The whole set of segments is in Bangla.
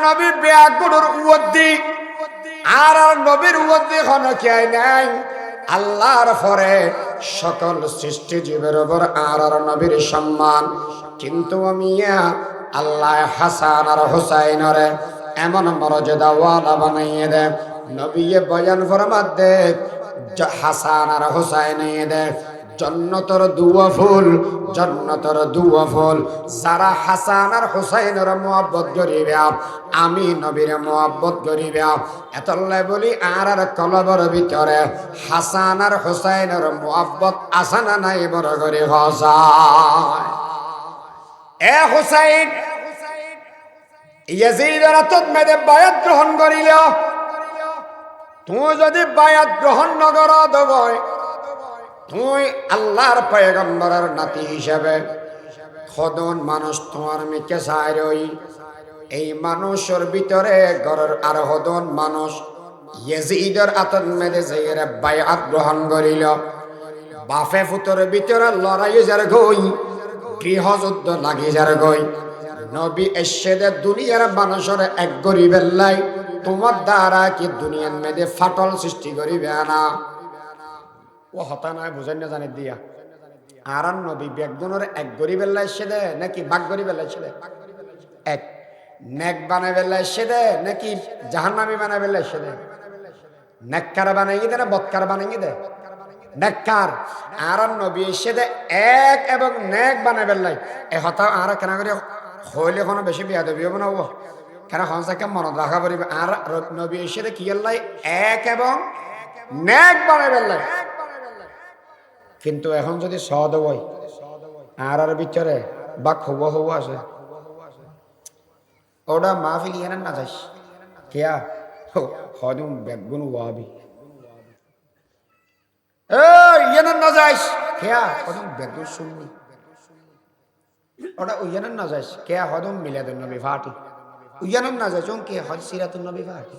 নবী বেয়াগুড়ুর উদ্দি আর নবীর উদ্দি হন কে নাই আল্লাহর পরে সকল সৃষ্টি জীবের উপর আর নবীর সম্মান। কিন্তু মিয়া আল্লাহ হাসান আর হুসাইনরে এমন মর্যাদা ওয়ালা বানাইয়ে দে, নবী বয়ান ফরমাতে হাসান আর হুসাইন দে জন্নতর দুয়া ফুল, জন্নতর দুয়া ফুল। যারা হাসান আর হুসাইনের মোহাব্বত করিবে আমি নবীর মোহাব্বত করিবে। এতলাই বলি আর কলবর ভিতরে হাসান আর হুসাইনের মোহাব্বত আসানা নাই বড় করে হসায়। এ হুসাইন ইয়াজিদের হাতত মেরে বায়াত গ্রহণ করিল। তুই যদি বায়াত গ্রহণ নগর দেবয়, তুই আল্লাহর পয়গম্বরের নাতি হিসেবে খদন মানুষ তোমার মিকে চাই রই। এই মানুষের ভিতরে ঘরের আর হদন মানুষ ইয়াজিদের হাতত মেরে যাইরে বায়াত গ্রহণ করিল। বাফে ফুতর ভিতরে লড়াই যার গই, গৃহযুদ্ধ লাগি যার গই। নবী এসে দে দুনিয়ার মানুষের এক গরিবের লাই তোমার দ্বারা কি দুনিয়ার মেয়েদের ফাটল সৃষ্টি করিবে না। ও হতা নয় বুঝেন না জানি দিয়া আর নবী একজনের এক গরিবের লাই এসে দে নাকি বাঘ গরিবের লাই এসে দে, এক নেক বানাবে লাই এসে দে নাকি জাহান্নামী বানাবে লাই এসে দে, নেককার বানাই দে না বৎকার বানাই দে, নেককার। আর নবী এসে দে এক এবং নেক বানাবে লাই এ হতা আর কেন করে হইলে কোনো বেশি বিয়া দেবী হবো না ও কেন হনসাকে মনত রাখা পারিবে। আর নবী এসে কি আল্লাহ এক এবং নেক বানাবে লাই। কিন্তু এখন যদি সদ বই আর ভিতরে বা খবর হবো আছে ওটা মাহফিল ইয়ান না যাইস কেয়া হদুম বেগুন ওয়াবি ইয়ান না যাইস কেয়া হদুম বেগুন শুননি ওটা উইয়ান না যাইস কেয়া হদুম মিলাদুন নবী ফাটি উইয়ান না যাইস কে হজ সিরাতুন নবী ফাটি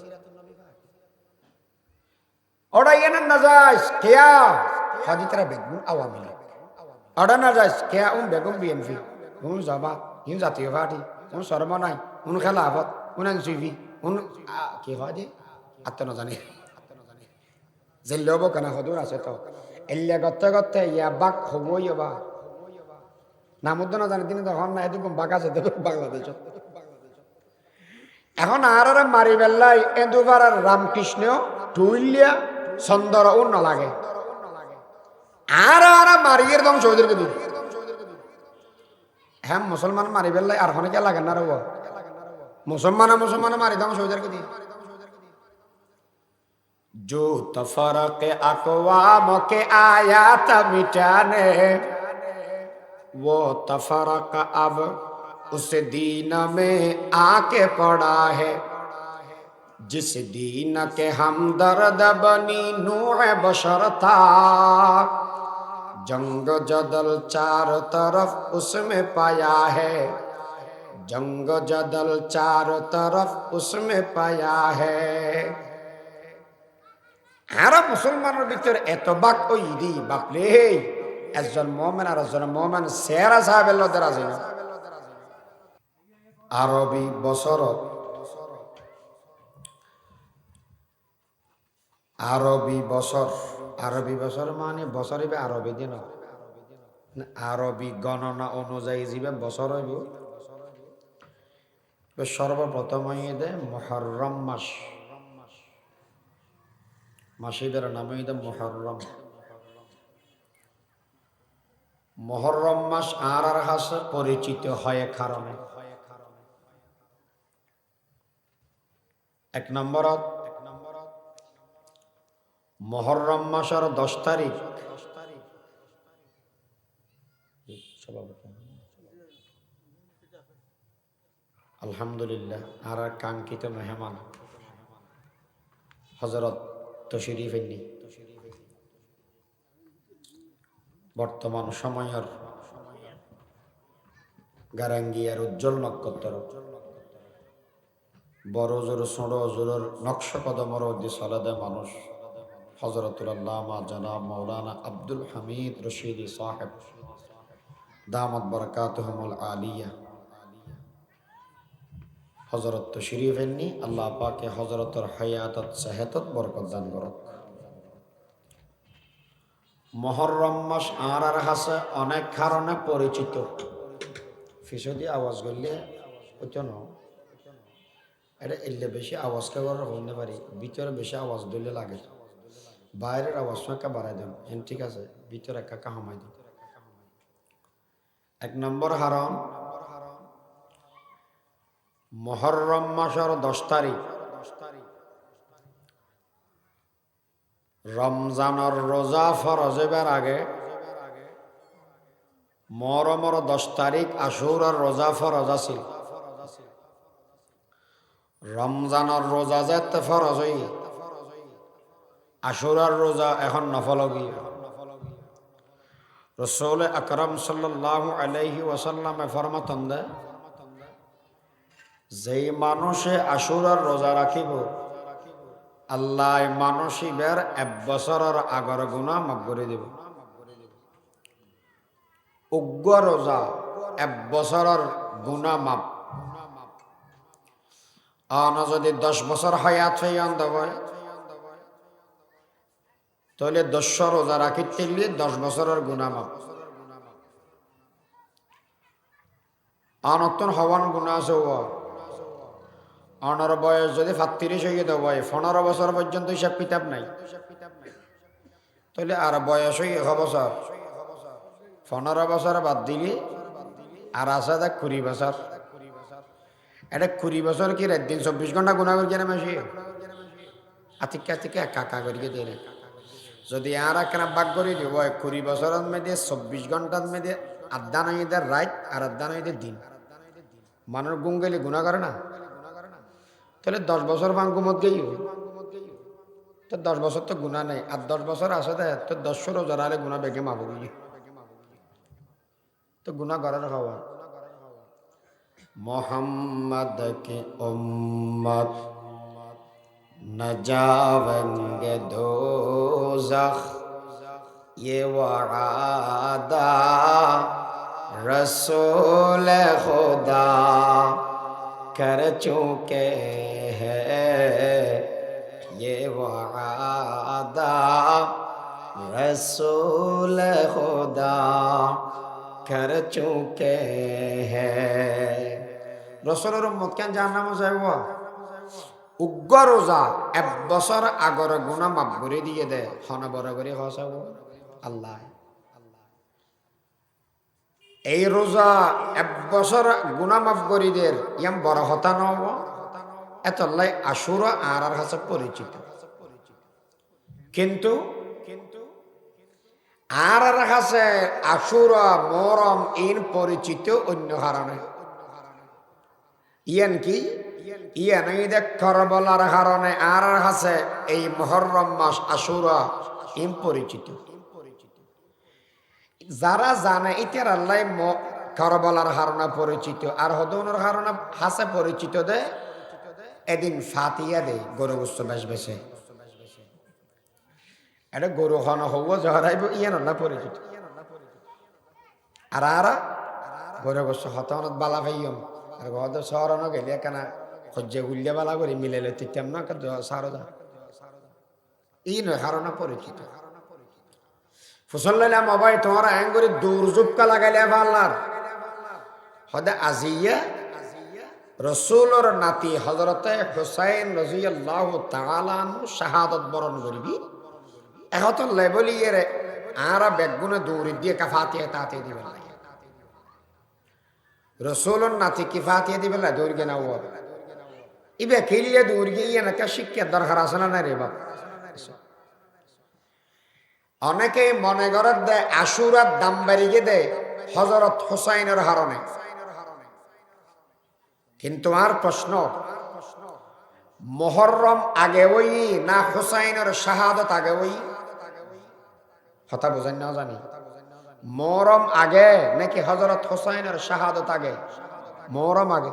ওটা ইয়ান না যাইস কেয়া হদিতরা বেগুন আওয়ামী লীগ ওটা না যাইস কেয়া বেগুন বিএনপি জামাত জাতীয় পার্টি শর্ম নাই খেলাফত এনসিপি কি হয় যে আত্ম না জানি জেল্লব কেন হদুর আছে তো এলিয়া গত্তে গত্তে ইয়া বাক হবই বা নামুদ্দ না জানি তিনি তখন না এরকম বাঘ আছে বাংলাদেশ। এখন আর মারি বেল্লাই এদুবার রামকৃষ্ণ টুইলিয়া চন্দর ও নালাগে আর আর মারিয়ে দম চৌধুরীকে দিন হ্যাঁ মুসলমান মারি বেল্লাই আর হনে কে লাগে না রব মুসলমান মারি দম চৌধুরীকে দিন। जो तफरक अक़वाम के आयात मिटाने वो तफरक अब उस दीन में आके पड़ा है जिस दीन के हमदर्द बनी नूह बशर था। जंग जदल चार तरफ उसमें पाया है, जंग जदल चार तरफ उसमें पाया है। আর মুসলমানের ভিতরে এত বাক ওই দি বাপরে একজন মোমেন আর একজন মোমেন সেরা সাহেবের লদে রাজি না। আরবি বছর মানে বছর হইবে আরবি দিন আরবি গণনা অনুযায়ী যাবে বছর হইব। সর্বপ্রথম দে মুহররম মাস, মাসিদের নাম মুহররম। মুহররম মাস আর হাসে পরিচিত হয় কারণে এক নম্বরত মুহররম মাসের 10 তারিখ আলহামদুলিল্লাহ আর কাঙ্ক্ষিত মেহমান হযরত তশরিফ এনি বর্তমান সময়ের গারাঙ্গিয়ার উজ্জ্বল নক্ষত্র বড় জোর ছোট জোরের নকশ কদমর দিশালাদে মানুষ হযরতুল আল্লামা জনাব মাওলানা আব্দুল হামিদ রশিদি সাহেব দামাত বারাকাতুহুমুল আলিয়া হজরত তো শরীফ এননি, আল্লাহ পাকে হজরতর হায়াতত সেহেতত বরকত দান করক। মহররম মাস আর হাসে অনেক কারণে পরিচিত। ফিসদি আওয়াজ করলে ওইটা ন এটা এলে বেশি আওয়াজ কেবল হইতে পারি, ভিতরে বেশি আওয়াজ দিলে লাগে, বাইরের আওয়াজ একা বাড়াই দেন, ঠিক আছে, ভিতরে একা কামাই দেন। এক নম্বর হারণ, মহররম মাসের 10 তারিখ রমজানের রোজা ফরজ হইবার আগে, মহরমের 10 তারিখ আশুরার রোজা ফরজ আছিল। রমজানের রোজা যেতে ফরজ হই, আশুরার রোজা এখন নফল গিয়ে। রসুল আকরম সাল্লাল্লাহু আলাইহি ওয়াসাল্লামে ফরমাতন দেয়, যেই মানুষে আশুরার রোজা রাখিব, আল্লাহ মানসিবের 1 বছরের আগর গুনাহ মাফ করে দেব। উগ্র রোজা 1 বছরের গুনাহ মাফ। আন যদি 10 বছর হায়াত হইয়ান দেয়, তাহলে 10 রোজা রাখিতে 10 বছরের গুনাহ মাফ। আনতন হওয়ান গুনাহ আছে, অনর বয়স যদি 35 হয়ে দেয়, 15 বছর পর্যন্ত হিসাব কিতাব নাই, তাহলে আর বয়স হয়ে 1 বছর, 15 বছর বাদ দিলি আর আছে 20 বছর। এটা 20 বছর কি রাত দিন 24 ঘন্টা গুণা করি না মাসি, আতিকা আতিকা কাকা করিয়ে দিয়ে। যদি আর একখানা বাক করে দিব 20 বছরের মেয়েদের 24 ঘন্টার মেয়েদের আড্ডা নাই এদের রাত আর আড্ডা নাই এদের দিন, মানুষ গুম গেলে গুণা করে না, তাহলে 10 বছর বাঙ্গুমত গেই, তো 10 বছর তো গুণা নেই, আর 10 বছর আসে দেয় তো 10 রোজা রাখলে গুণা বেগে মাবো গিয়ে, তো গুণা করার হওয়া। मोहम्मद की उम्मत न जावेंगे दोज़ख, ये वादा रसूल खुदा कर चुके हैं, ये वादा रसूल खुदा कर चुके हैं। রসুলের উম্মত কেন জাহান্নামে যাইব? উগ্র রোজা 1 বছর আগর গুনাহ মাফ করে দিয়ে দেয়, হন বরাবরই হসাব আল্লাহ। এই রোজা 1 বছর গুনাহ মাফ করে দের ইয়াম বড় হতা নব, এতলাই আশুরা আর কাছে পরিচিত। কিন্তু আর কাছে আশুরা মহরম ইন পরিচিত অন্য কারণে। ইয়ান কি? ইয়ান ঈদে কারবালার কারণে আর কাছে এই মুহররম মাস আশুরা ইন পরিচিত। যারা জানে ইতার আল্লাহ কারবালার কারণে পরিচিত, আর হদনের কারণে হাসে পরিচিত দে, এদিন ফাতিয়া দে গরু গোস্ত বেশ বেছে, এটা গরু খান হব জহরাইব, ইয়ান আল্লাহ পরিচিত। আর গরু গোস্ত হতানত বালা ভাইয়ম, আর ঘর শহরানো গেলে কেন সহ্য গুলিয়া বালা করে মিলাইলে তিতাম না সারদা, ই নয় কারণে পরিচিত। ফুসল্লাম অবাই তোমার আইন করে দুর্যোগকা লাগাইলে আল্লাহর হদে আজিয়া রসুলর নাতি হজরতে হুসাইন রাদিয়াল্লাহু তাআলা আনহু শাহাদত বরণ করবি, এখন লেবলি এরে আর বেগুনে দৌড়ি দিয়ে কাফাতিয়া তাতে দিবেন না। রসুলর নাতি কি ফাতিয়া দিবেন না, দৌড় গে না ও ইবে খেলিয়ে দৌড় গিয়ে নাকি শিক্ষার দরকার আছে না রে বাপ। অনেকেই মনে করেন দেয় আশুরার দাম বাড়িয়ে দেয় হজরত হুসাইনের হারণে, কিন্তু আর প্রশ্ন মুহররম আগে ওই না হুসাইনের শাহাদত আগে ওই? কথা বোঝেন না জানি, মুহররম আগে নাকি হজরত হুসাইনের শাহাদত আগে? মুহররম আগে।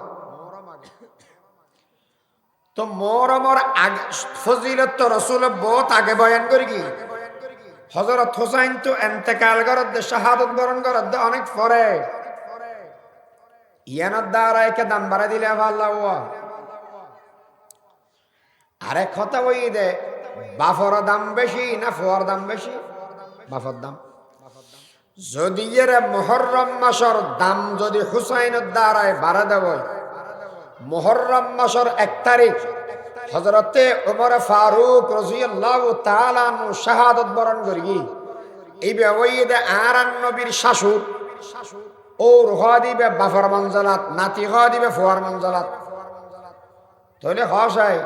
তো মুহররমের আগে ফজিলত তো রাসূল বহুত আগে বয়ান করি কি, হযরত হুসাইন তো ইন্তেকাল করত শাহাদাত বরণ করত অনেক পরে, ইয়ানার দ্বারা একে দাম বাড়া দিলে আল্লাহ আরেক কথা ওই দে বাফর দাম বেশি না ফোয়ার দাম বেশি? বাফর দাম। যদি এর মুহররম মাসের দাম যদি হুসাইনের দ্বারায় বাড়া দেয়, মুহররম মাসের 1 তারিখ হযরতে ওমর ফারুক রাদিয়াল্লাহু তাআলা আনহু শাহাদাত বরণ করি, এই ওইদে আর নবীর শাশুড় ও রুহা দিবে বাফর মঞ্জলাত, নাতি হওয়া দিবে ফোয়ার মঞ্জলাত। তাহলে হসায়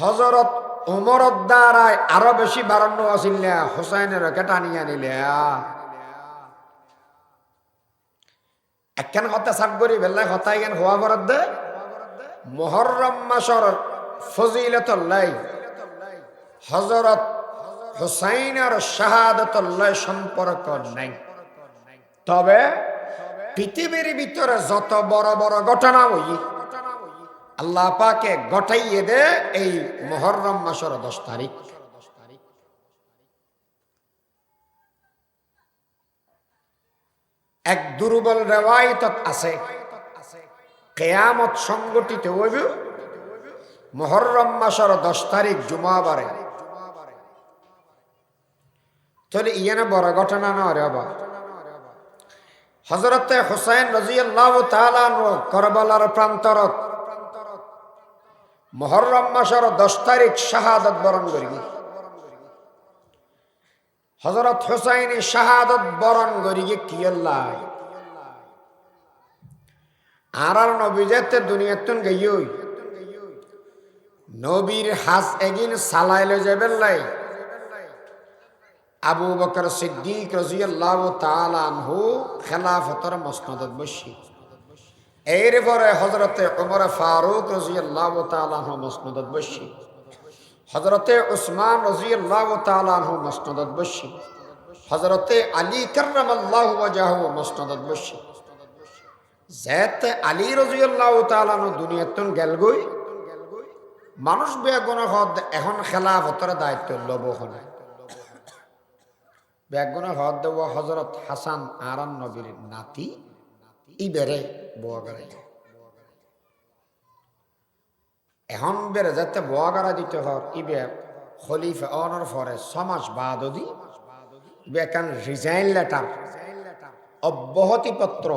হযরত ওমরের দ্বারায় আরো বেশি বাড়ানো আছিল না, হুসাইনের টানিয়া নিলে একখান কথা সাব করি বেলায় হতাই জ্ঞান হওয়া বরাদ দে মুহররম মাসের ফজিলতুল্লাহ হযরত হুসাইনের শাহাদাতুল্লাহ সম্পর্ক নাই। তবে পৃথিবীর ভিতরে যত বড় বড় ঘটনা হই আল্লাহ পাকে ঘটাইয়ে দে এই মুহররম মাসের 10 তারিখ। এক দুর্বল রেওয়ায়ত আছে কিয়ামত সংগঠিত হইব মুহররম মাসের 10 তারিখ জুমাবারে। তাহলে ইয়ানা বড় ঘটনা না রে বাবা। হযরতে হুসাইন রাদিয়াল্লাহু তাআলা আনহু কারবালার প্রান্তরত মুহররম মাসের 10 তারিখ শাহাদাত বরণ করিবি। হযরত হুসাইন শাহাদাত বরণ করিয়ে কি আল্লাহ আর নবী যেতে দুনিয়াতুন গইয়ই নবীর হাস এগিন সালাইলে যাবেন লাই আবু বকর সিদ্দিক রাদিয়াল্লাহু তাআলা আনহু খেলাফতের মসনদত বসি। এরপরে হযরতে ওমর ফারুক রাদিয়াল্লাহু তাআলা আনহু মসনদত বসি, হযরতে উসমান রাদিয়াল্লাহু তাআলা আনহু মসনদত বসি, হযরতে আলী কাররামাল্লাহু ওয়াজহু মসনদত বসি। যেতে আলী রাদিয়াল্লাহু তাআলা আনহু দুনিয়াতুন গেলগই মানুষ বেগুন হদ এখন খেলাফতের দায়িত্ব লব হল বেগুন হদ দেব হযরত হাসান আরান নবীর নাতি ইবেরে বোয়াগাড়াই এখন বেড়ে যাতে বোয়াগাড়া দিতে হর ইবে খলিফা অনর ফরে 6 মাস বাদ দি বেকান রিজাইন লেটার অব্যাহতি পত্র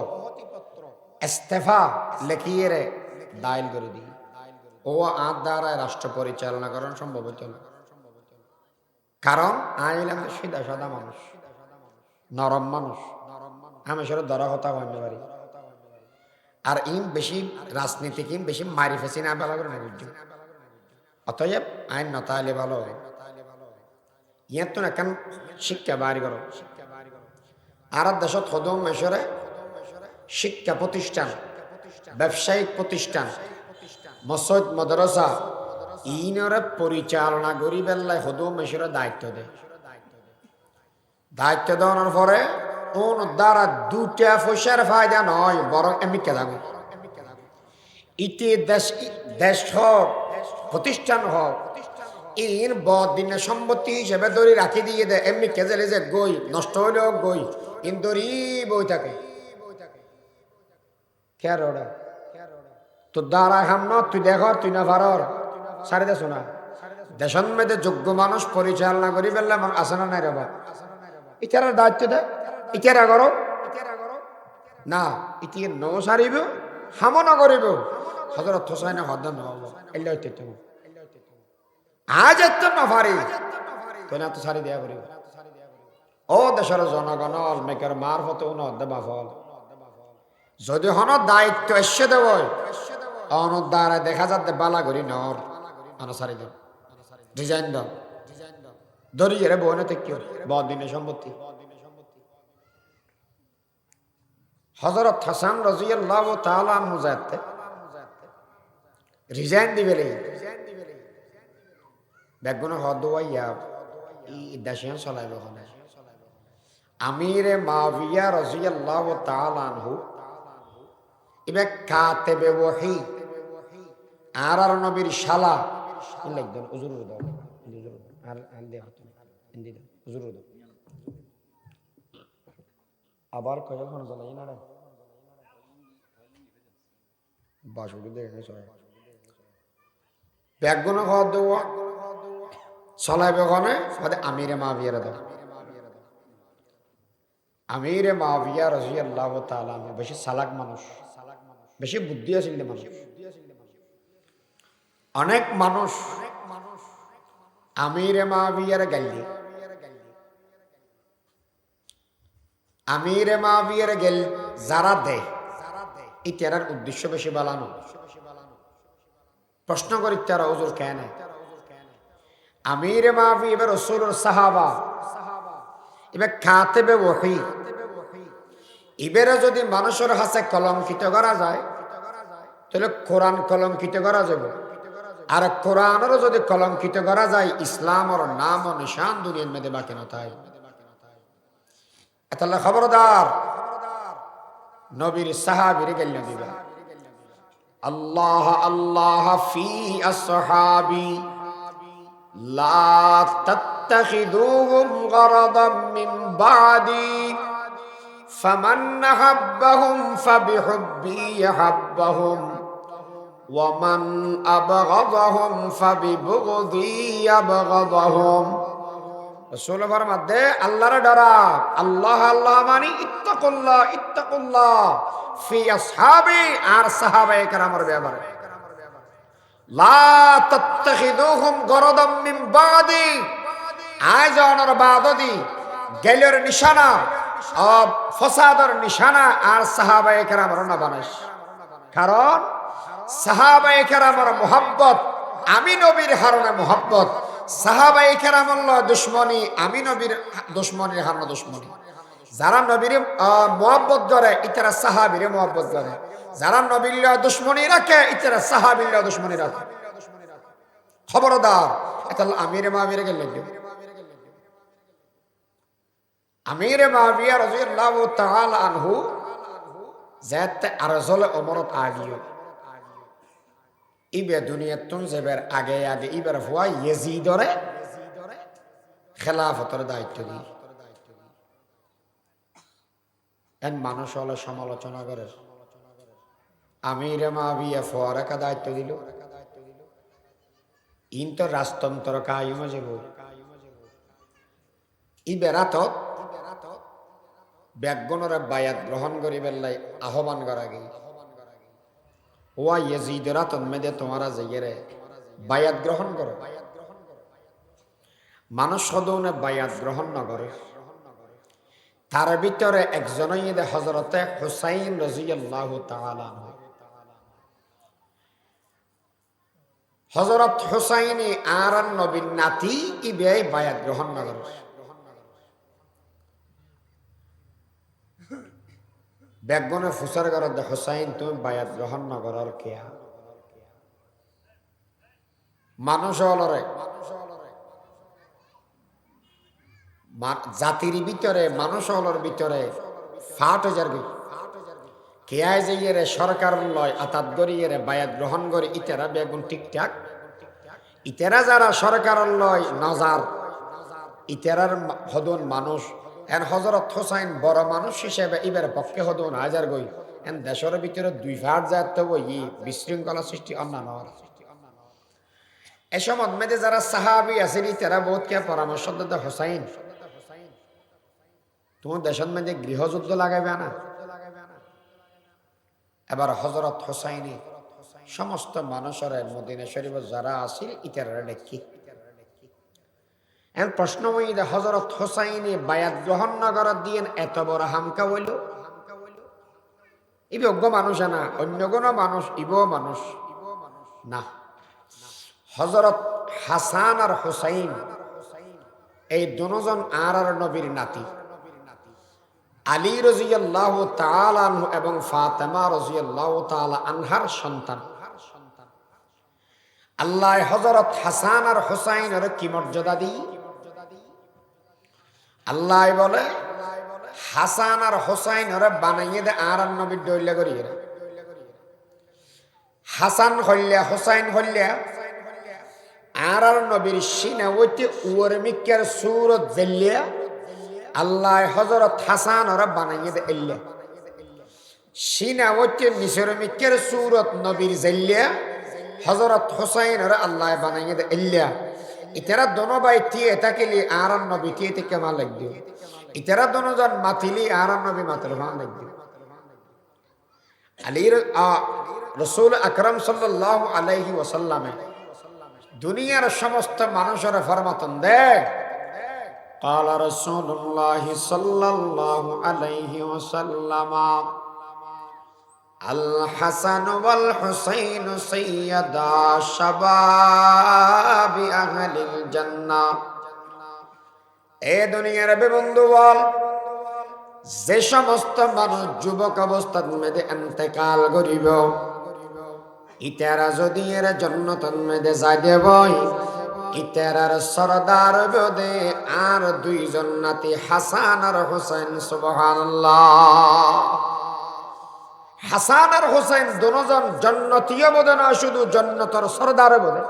ইস্তেফা লেখিয়ে রে দায়ের করে দি ও আর দ্বারায় রাষ্ট্র পরিচালনা করা সম্ভব হতো না। কারণ আইলাম সিধা সাদা মানুষ, নরম মানুষ, আমি সেটা ধরা হতা হইতে পারি। আর ইম বেশি রাজনীতিক ইম বেশি মারি ফেসি না বেলা করে না বুঝছি। অতএব আইন নতালে ভালো ইয়ার তো এখন শিক্ষা বাড়ি করো। আর দেশত হদম মেশরে শিক্ষা প্রতিষ্ঠান, ব্যবসায়িক প্রতিষ্ঠান, মসজিদ মাদ্রাসা ইনরে পরিচালনা করি বেলায় হদম মেশরে দায়িত্ব দেয়। দায়িত্ব দেওয়ার পরে ওন দ্বারা 2টা পয়সার ফায়দা নয় বরং এমনি কেদাগো ইতি দেশ হোক প্রতিষ্ঠান হোক ইন বদিনের সম্পত্তি হিসেবে দড়ি রাখি দিয়ে দেয়। এমনি কেজেলে যে গই নষ্ট হইলেও গই ইন দড়ি বই থাকে খেয়ার ওরা তোর দ্বারা হাম ন তুই দেখ তুই না পারর সারি দেশ না দেশন মেয়েদের যোগ্য মানুষ পরিচালনা করি ফেললে আসে না নাই রে বাবা ইটার দায়িত্ব দেয় ইটারা করো না ইটি ন সারিব হামো ন করিব হযরত হুসাইন হদ্দ নহব এলে হইতে তুমি আজ এত না পারি তো না তো সারি দেয়া করিব ও দেশের জনগণ অলমেকের মারফত উন হদ্দ বাফল যদি হন দায়িত্ব এসে দেব অন দ্বারা দেখা যাতে বালা করি নর আনা সারি দেব ডিজাইন দাও দরিয়ে রে বনে থেকে বদিনের সম্পত্তি। হযরত হাসান রাদিয়াল্লাহু তাআলা আনহু যাতে রিজাইন দিবেলে বেগুন হদওয়াইয়া ই দেশিয়ান চলাইবে হনে আমিরে মাবিয়া রাদিয়াল্লাহু তাআলা আনহু ইবে কাতেবে ওহী আর নবীর শালা লাগবে হুজুর দাও আর দে হিন্দি দাও হুজুর দাও আবার কয়জন কোন জ্বালাই না রে বাসুকে দেখে সবাই ব্যাগুন খাওয়া দেবো চলাইবে ওখানে আমিরে মাবিয়ারে দেব আমিরে মাবিয়া রাদিয়াল্লাহু তাআলা বেশি চালাক মানুষ, বেশি বুদ্ধি আছে মানুষ। অনেক মানুষ আমিরে মাবিয়ার গাইলি আমিরে মাবিয়ার গেল যারা দেয় ইতারার উদ্দেশ্য বেশি বালানো। প্রশ্ন করি তারা হুজুর কেন আমিরে মাবি এবার রাসূলুর সাহাবা এবার কাতেবে ওহী এবারে যদি মানুষের হাতে কলঙ্কিত করা যায় তাহলে কোরআন কলঙ্কিত করা যাবে, আর কোরআনেরও যদি কলঙ্কিত করা যায় ইসলামের নাম ও নিশান দুনিয়ার মধ্যে বাকি না তাই। তাহলে খবরদার নবীর সাহাবীর গেল দিবা আল্লাহ আল্লাহ ফি আসহাবি লা তাত্তাখিদুহুম গরাদাম মিন বাদি ফামান আহাব্বাহুম ফাবিহুব্বি ইয়াহাব্বাহুম ওয়া মান আবগাদাহুম ফাবিবুগদি ইয়াবগাদাহুম। রাসূল ফরমাতে আল্লাহর ডরা, আল্লাহ আল্লাহ মানে ইত্তাকুল্লাহ ইত্তাকুল্লাহ ফি আসহাবি আর সাহাবায়ে কেরামের ব্যাপারে। লা তাত্তাখিদুহুম গরাদাম মিন বাদি আইজানের বাদদি গেলের নিশানা ফসাদের নিশানা আর সাহাবায়ে কেরামের না বানাইস। কারণ সাহাবায়ে কেরামের মুহাব্বত আমি নবীর হারনে মুহাব্বত, সাহাবায়ে কেরামের দুশমনী আমি নবীর দুশমনীর হারনে দুশমনী। যারা নবীর মুহাব্বত করে ইতারা সাহাবীরে মুহাব্বত করে, যারা নবীর দুশমনী রাখে ইতারা সাহাবীর দুশমনী রাখে। খবরদার এটা আমিরে মাবিরে গেল আমিরে মাবিয়া রাদিয়াল্লাহু তাআলা আনহু যাতে আরজলে ওমরত আগিও ইবে দুনিয়াত তুন যাবার আগে আগে ইবার হওয়া ইয়াজিদরে খেলাফতের দায়িত্ব দি এন মানুষ হলে সমালোচনা করে আমিরে মাবিয়া ফোয়ারাকা দায়িত্ব দিল ইন তো রাজতন্ত্র কায়মে যাব ই বেড়াতত ব্যাগগণরে বায়াত গ্রহণ করিবার লাই আহ্বান করা গই ওয়া ইয়াজিদরা তন্মেদে তোমারা যাইরে বায়াত গ্রহণ করো। মানুষ সদৌনে বায়াত গ্রহণ না করে, তার ভিতরে একজনই হযরতে হুসাইন রাদিয়াল্লাহু তাআলা আনহু। হযরত হুসাইনি আর নবীর নাতি ইবে বায়াত গ্রহণ না করে। ব্যাগনে ফুসার করার দে হুসাইন তুমি বায়াত গ্রহণ না করার কেয়া মানুষ হলরে জাতির ভিতরে মানুষ হলর ভিতরে ফাট হয়ে যাবে কেয়ায় যাইয়ে সরকার লয় আতাত গড়িয়ে বায়াত গ্রহণ করে ইতারা বেগুন ঠিকঠাক ইতারা যারা সরকার লয় নজার ইতারার হদন মানুষ এন হযরত হুসাইন বড় মানুষ হিসেবে ইবার পক্ষে হদন হাজার গই এন দেশের ভিতরে দুই ভাট যায় তো ই বিশৃঙ্খলা সৃষ্টি অন্যান্য এসব মধ্যে যারা সাহাবি আছেন তারা বহুত কে পরামর্শ দিতে হুসাইন তোমার দেশের মধ্যে গৃহযুদ্ধ লাগাবে না। এবার হযরত হুসাইনি সমস্ত মানুষের মদিনা শরীফ যারা আছিল ইতারা দেখি এর প্রশ্ন হইলে হযরত হুসাইনি বায়াত গ্রহণ নগর দিয়ে এত বড় হামকা হইল ইবে অজ্ঞ মানুষ না অন্য কোন মানুষ ইবো মানুষ না। হযরত হাসান আর হুসাইন এই দুজন আর নবীর নাতি, আলী রাদিয়াল্লাহু তাআলা আনহু এবং ফাতেমা রাদিয়াল্লাহু তাআলা আনহার সন্তান। আল্লাহ হযরত হাসান আর হুসাইনের কি মর্যাদা দি আল্লাহ বলে হাসান আর হুসাইনের বানাইয়ে দে আর নবীর দইলা করিয়ে হাসান হইলে হুসাইন হইলে আর নবীর সিনা ওইতে উয়ার মিক্কার সূরত জেলিয়া আল্লাহ হযরত হাসান ওরা বানাইয়ে দে এল্লা সিনা ওইতে মিশর মিক্কার সূরত নবীর জেলিয়া হযরত হুসাইনের আল্লাহ বানাইয়ে দে ইল্লা ইতারা দোনো ভাই তিয়ে তাকিলি আর নবী তিয়ে থেকে মা লাগবে ইতারা দোনো জন মাতিলি আর নবী মাতর মা লাগবে আলীর রাসূল আকরাম সাল্লাল্লাহু আলাইহি ওয়াসাল্লামে দুনিয়ার সমস্ত মানুষের ফরমাতন দে قال رسول الله صلى الله عليه وسلم الحسن والحسين سيدا شباب أهل الجنة এ দুনিয়ার বন্ধু বল যে সমস্ত মানুষ যুবক অবস্থার মধ্যে ইন্তেকাল করিব ইতারা যদি এর জান্নাতের মধ্যে যাই দেব ইতারার সরদার বদে আর দুইজন নাতি হাসান আর হুসাইন সুবহানাল্লাহ হাসান আর হুসাইন দুজন জান্নাতীয় বদে না শুধু জান্নাতের সরদার বদে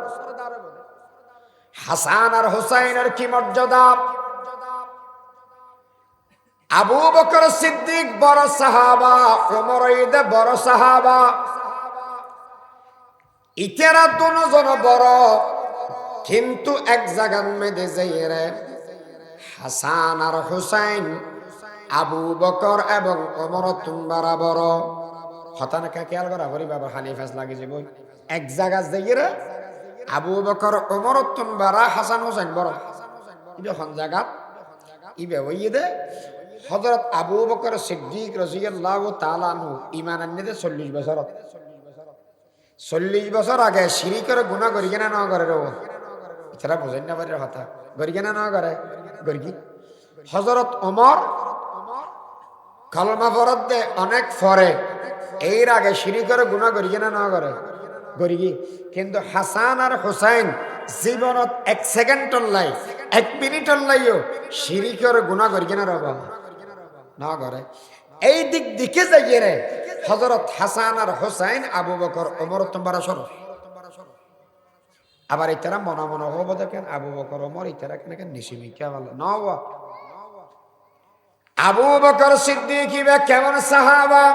হাসান আর হুসাইনের কি মর্যাদা আবু বকর সিদ্দিক বড় সাহাবা ওমর ইদে বড় সাহাবা ইতারা দুজন বড় কিন্তু এক জায়গার মধ্যে যাইরে হাসান আর হুসাইন আবু বকর এবং ওমর তুমবারা বড় হতানকা খেয়াল করা করি বাবা হানিফাস লাগে যে বই এক জায়গা যাইরে আবু বকর ওমর তুমবারা হাসান হুসাইন বড় ইবে কোন জায়গা ইবে ওইদে হযরত আবু বকর সিদ্দিক রাদিয়াল্লাহু তাআলা আনহু ঈমান আনতে 40 বছর 40 বছর আগে শিরকের গুনাহ করি কেন না করে রে এছাড়া বুঝেন না পারে কথা করি কেন না করে করি কি হযরত ওমর কালেমা পড়ত দে অনেক পরে এর আগে শিরকের গুনাহ করি কেন না করে করি কি কিন্তু হাসান আর হুসাইন জীবনত 1 সেকেন্ডর লাই 1 মিনিটর লাইও শিরকের গুনাহ করি কেন রবা না করে এই দিকে যাইয়ে রে হযরত হাসান আর হুসাইন আবু বকর ওমর তোমরা সরো আবার ইতারা মনে মনে হবো দেখেন আবু বকর ওমর ইতারা কেন নিশিমিকা বলে না আবু বকর সিদ্দিক কেমন সাহাবা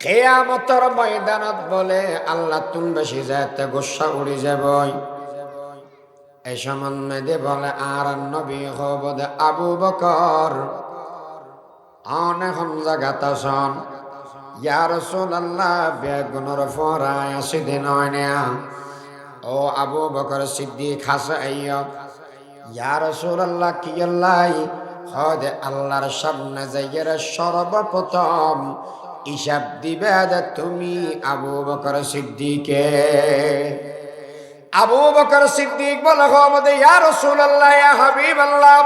কিয়ামতের ময়দানত বলে আল্লাহ তুন বেশি যাতে গোসা উড়ি যাবই এই সম্বন্ধে বলে আর নবী হবদে আবু বকর অনেক জায়গাতে শোন ইয়া রাসূলুল্লাহ বেগুনের ফরায় 80 দিন হয় না ও আবু বকর সিদ্দিক হাসাইয়া ইয়া রাসূলুল্লাহ কি আল্লাহ হদে আল্লাহর সামনে যাইয়ের সর্বপ্রথম হিসাব দিবে তুমি আবু বকর সিদ্দিকে আবু বকর সিদ্দিক বলে হবদে ইয়া রাসূলুল্লাহ ইয়া হাবিবাল্লাহ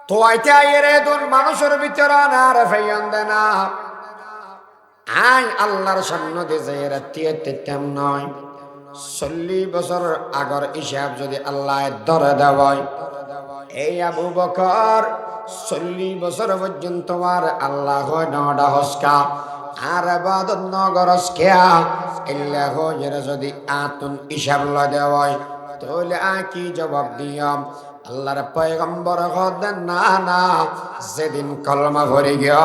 তো আইতে আইরে দুন মানুষের ভিতর না রাফাইন দেনা আই আল্লাহর সামনে দিয়ে যাইয়ের তেম নয় 40 বছর আগর হিসাব যদি আল্লাহ ধরে দেওয়ায় এই আবু বকর 40 বছর পর্যন্ত আর আল্লাহ হয় নডা হস্কা আর ইবাদত নগরস্কা আল্লাহ হয় যদি আতুন হিসাব ল দেওয়ায় তাহলে কি জবাব দিয়াম আল্লাহর পয়গম্বর হদেন না না যেদিন কলমা ভরে গিয়া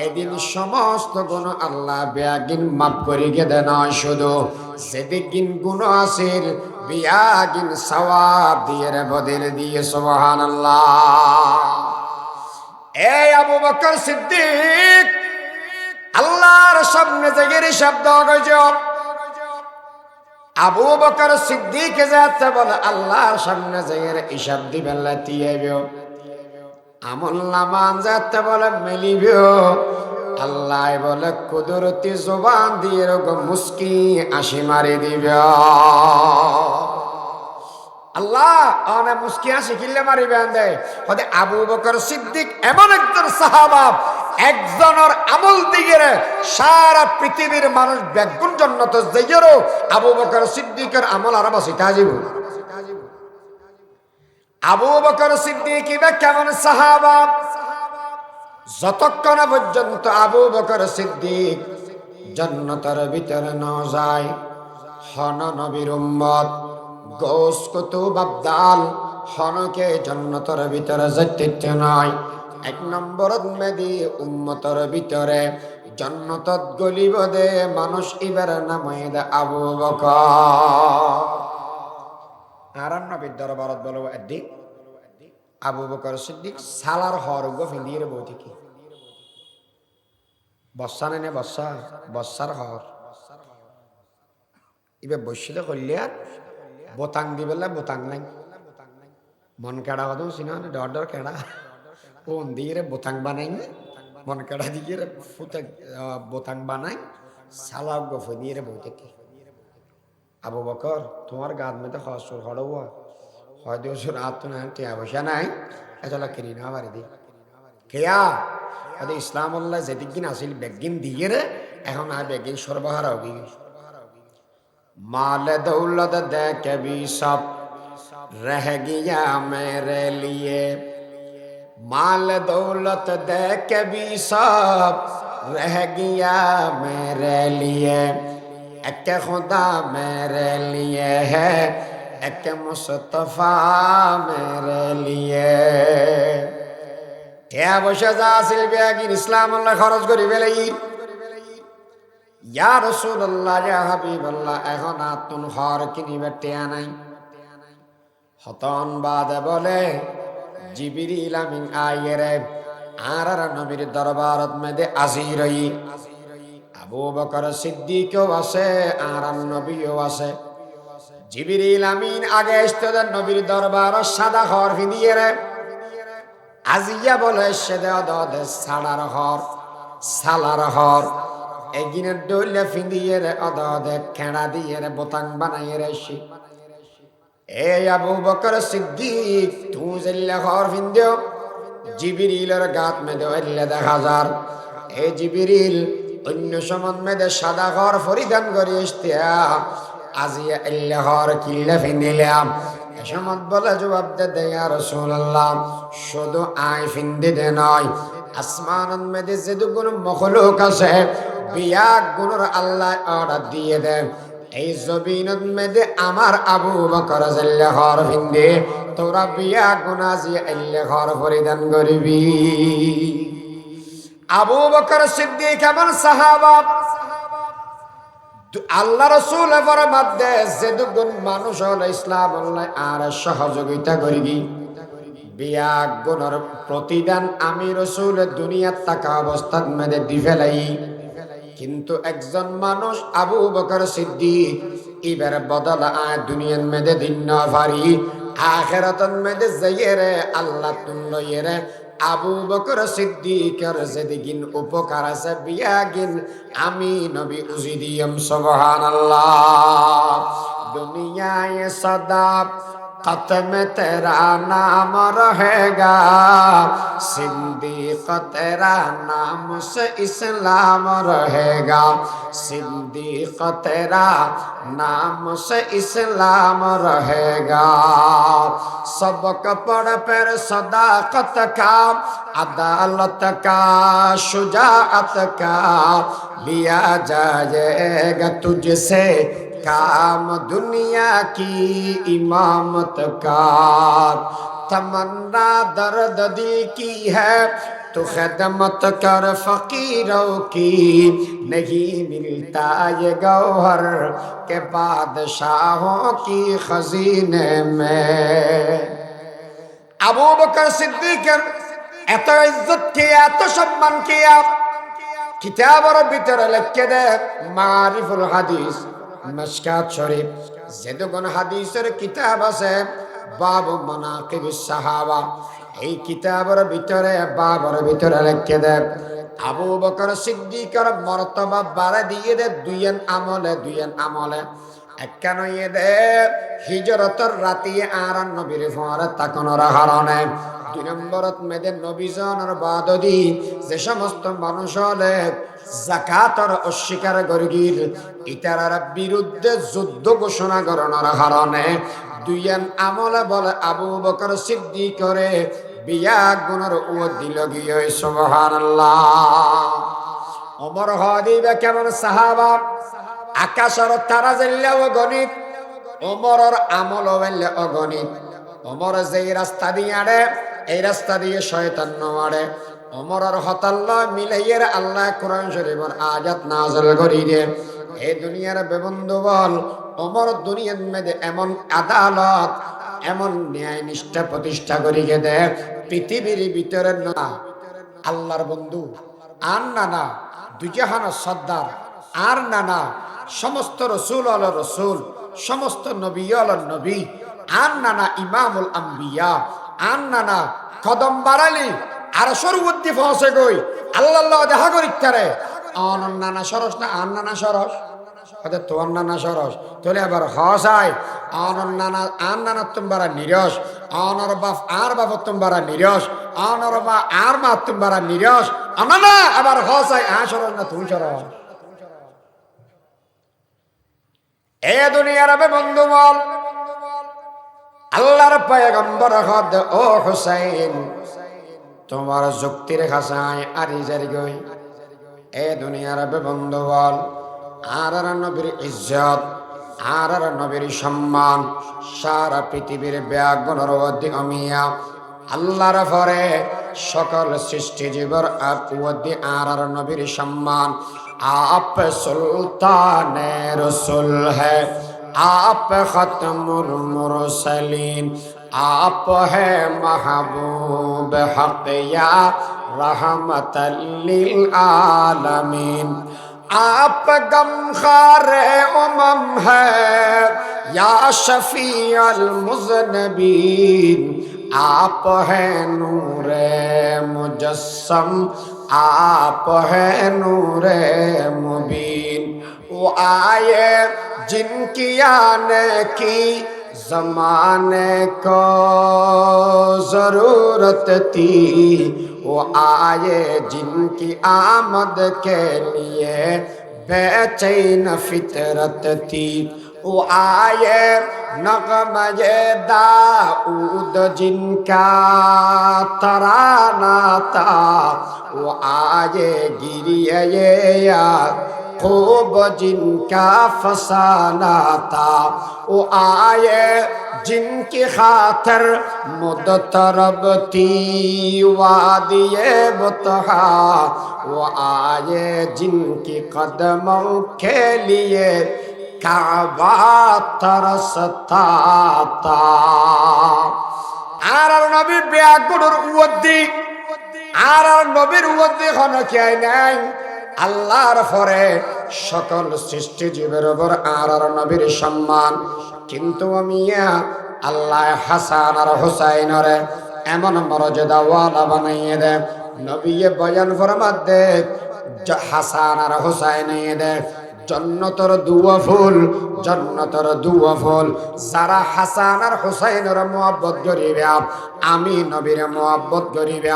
এদিন সমস্ত গুণ আল্লাহ বেয়াগিন মাফ করে গেদে নয় শুধু যেদিন গুণ আসিল বেয়াগিন সওয়াব দিয়ে বদল দিয়ে সুবহানাল্লাহ এই আবু বকর সিদ্দিক আল্লাহর সামনে জায়গার শব্দ গজব আবু বকর সিদ্দিক যাতে বলে আল্লাহর সামনে যাইয়ের হিসাব দিবেন লাতিয়েও আমল নামান যাতে বলে মেলিবেও আল্লাহ বলে কুদরতি জবান দিয়ে এরকম মুস্কি আসি মারি দিবে আল্লাহ অনেক মুস্কি আসি কিল্লে মারিবেন দেয় হতে আবু বকর সিদ্দিক এমন একজন সাহাবা একজনের আমল দিকে সারা পৃথিবীর মানুষ বেগুন জান্নাতে যাইরো আবু বকর সিদ্দিকের আমল আর বাসি তাজিব আবু বকর সিদ্দিক কেমন সাহাবা যতক্ষণ পর্যন্ত আবু বকর সিদ্দিক জান্নাতের ভিতরে না যায় হন নবীর উম্মত গোস কুতুব আবদাল হনকে জান্নাতের ভিতরে যেতে নয় এক নম্বর মেদি উম্মতের ভিতরে জান্নাতত গলিব দে মানুষ ইবার নামে দে আবু বকর। আরাম নবীর দরবারত বলো এদি আবু বকর সিদ্দিক সালার হরগ ফিন্দির বইতে কি বর্ষা নেনে বর্ষা বর্ষার হর ইবে বসিলে করলে আর বোতাং দিবেলা বোতাং নাই মন কেড়া হতো সিনা ডর ডর কেড়া কোন দিয়ে বোতাং বানাই মন কেড়া দিয়ে ফুটে বোতাং বানাই সালা গফ দিয়ে বইতে কি আবু বকর তোমার গাত মেতে হসুর হড়ব হয়তো ওসুর আত না টিয়া পয়সা নাই এতলা কিনি না বাড়ি দি কেয়া হয়তো ইসলাম আল্লাহ যেদিন আসিল বেগিন দিয়ে রে এখন আর বেগিন সর্বহারা হবি माल दौलत दे के भी सब रह गया मेरे लिए माल दौलत दे के भी सब रह गया मेरे लिए एक खुदा मेरे लिए है एक मुस्तफा मेरे लिए क्या बशा जासिल बेगिन इस्लाम अल्लाह खरच करी बेलाई ইয়া রাসূলুল্লাহ ইয়া হাবিবাল্লাহ এখন আতুন হর কিনিবে টিয়া নাই হতন বাদে বলে জিবরিল আমিন আইরে আর নবীর দরবারত মেদে আজিরই আবু বকর সিদ্দিকও আছে আর নবীও আছে জিবরিল আমিন আগে আসতে নবীর দরবার সাদা হর ফিদিয়ে রে আজিয়া বলে সেদে দে সালার হর সালার হর এগিনের ডইলে ফিন্দিয়ে রে অদে খেড়া দিয়ে রে বোতাং বানাইয়ে রে সি এ আবু বকর সিদ্দিক তুই জেল্লে ঘর ফিন্দিও জিবরিলের গাত মেদে এলে 1000 এ জিবরিল অন্য সমান মেদে সাদা ঘর পরিধান করে ইস্তিয়া আজিয়া এলে ঘর কিল্লে ফিন্দিলাম এ সমান বলে জবাব দে ইয়া রাসূলুল্লাহ শুধু আই ফিন্দি দে নয় আসমানন মেদে যে দুগুণ মখলুক আছে বিয়া গুণর আল্লাহ অর্ডার দিয়ে দেন এই জমিনত মেদে আমার আবু বকর জেল্লে ঘর ফিন্দে তোরা বিয়া গুনাজি এল্লে ঘর পরিধান করবি আবু বকর সিদ্দিক এমন সাহাবা আল্লাহ রাসূল ফরমাত দে যে দুগুণ মানুষ হলো ইসলাম আল্লাহ আর সহযোগিতা করবি বিয়া গুণর প্রতিদান আমি রাসূল দুনিয়ার টাকা অবস্থান মেদে দি ফেলাই কিন্তু একজন মানুষ আবু বকর সিদ্দিক ইবার বদলা দুনিয়ার মেদে দিন না পারি আখিরাতন মেদে যাইরে আল্লাহ তুন লইরে আবু বকর সিদ্দিকের যেদিন উপকার আছে বিয়াগিন আমি নবী উজি দিয়াম সুবহানাল্লাহ দুনিয়ায় সদা खत्म तेरा नाम रहेगा सिद्दीक तेरा नाम से इस्लाम रहेगा सिद्दीक तेरा नाम से इस्लाम रहेगा सबक पढ़ पर सदाकत का अदालत का शुजाअत का लिया जाएगा तुझसे काम दुनिया की इमामत का तमन्ना दर्द दिल की है तो खिदमत कर फकीरों की नहीं मिलता ये गौहर के बादशाहों की खजीने में আবু বকর সিদ্দিকের এত ইজ্জত কিয়া এত সম্মান কিয়া কিতাবের ভিতরে লিখে দে মারিফুল হাদিস মিশকাত শরীফ যেদুগুণ হাদিসের কিতাব আছে বাবু মানাকিবিস সাহাবা এই কিতাবের ভিতরে বাবর ভিতরে লিখে দে আবু বকর সিদ্দিকের মর্তবা বাড়া দিয়ে দে দুইয়েন আমলে একানয়ে দে হিজরতের রাতি আর নবীর ফরে তাকনর হারনে 2 নম্বরত মেদে নবীজনের বাদদি যে সমস্ত মানুষ হলে যাকাতর অস্বীকার করিল ইতারার বিরুদ্ধে যুদ্ধ ঘোষণা করানোর কারণে দুইয়ান আমলে বলে আবু বকর সিদ্দিক করে বিয়া গুণর ও দিল গিয়ে সুবহানাল্লাহ ওমর হাদিবে কেমন সাহাবা আকাশের তারা জ্বললে অগণিত ওমরের আমল হইলে অগণিত ওমর যেই রাস্তা দিয়ে আড়ে এই রাস্তা দিয়ে শয়তান আড়ে ওমরের হতাল্লা মিলাইয়ের আল্লাহ কোরআন শরীফের আয়াত নাযিল করি দে এই দুনিয়ার বেবন্ধু বল ওমর দুনিয়ার মধ্যে এমন আদালত এমন ন্যায় নিষ্ঠা প্রতিষ্ঠা করি দে পৃথিবীর ভিতরে না আল্লাহর বন্ধু আর না দুজাহানের সর্দার আর না সমস্ত রসুল আল রসুল সমস্ত নবী আল নবী আর না ইমামুল আম্বিয়া আর না কদম বাড়ালি আর সরবর্তী ফসে গই আল্লাহ দেখা করি তারে অনন্যানা সরস না আর নানা সরস ওদের তো অন্যান্য সরস তোলে আবার হসাই অনন্যানা আর নানা তোমারা নিরস অনর বাপ আর বাপ তোমারা নিরস অনর মা আর মা তোমারা নিরস অনানা আবার হসাই সরস না তুমি সরস এ দুনিয়ার বন্ধু বল আল্লাহর পয়গম্বর হদ ও হুসাইন তোমার যুক্তির খাসায় আরি জারি গই এ দুনিয়ার বন্ধু বল আর নবীর ইজ্জত আর নবীর সম্মান সারা পৃথিবীর ব্যাগুণের অমিয়া আল্লাহর পরে সকল সৃষ্টি জীবর আপদি আর নবীর সম্মান आप सुल्तान रसूल है आप खत्मुल मुरसलीन आप है महबूब हक या रहमतल लिल आलमीन आप गमखार उमम है या शफी अल मुज़नबीन आप है नूरे मुजस्सम आप है नूरे मुबीन वो आए जिनकी आने की जमाने को जरूरत थी वो आए जिनकी आमद के लिए बेचैन फितरत थी वो आए नगमे दाऊद जिनका तराना था वो आए गिरिए खूब जिनका फसाना था वो आए जिनकी खातर मुदतरब थी वादिये बुतहा वो आए जिनकी कदमों के लिए काबा तरसता था আর নবী ব্যাগুনের উদ্দি আর নবীর উদ্দি হন কে নাই আল্লাহর পরে সকল সৃষ্টি জীবের উপর আর নবীর সম্মান কিন্তু মিয়া আল্লাহ হাসান আর হুসাইনরে এমন মর্যাদা ওয়ালা বানাইয়ে দেন নবী বয়ান ফরমাত দে হাসান আর হুসাইন দে জন্নতর দুয়া ফুল যারা হাসান আর হুসাইনের মোহাব্বত করিবে আমি নবীর মোহাব্বত করিবে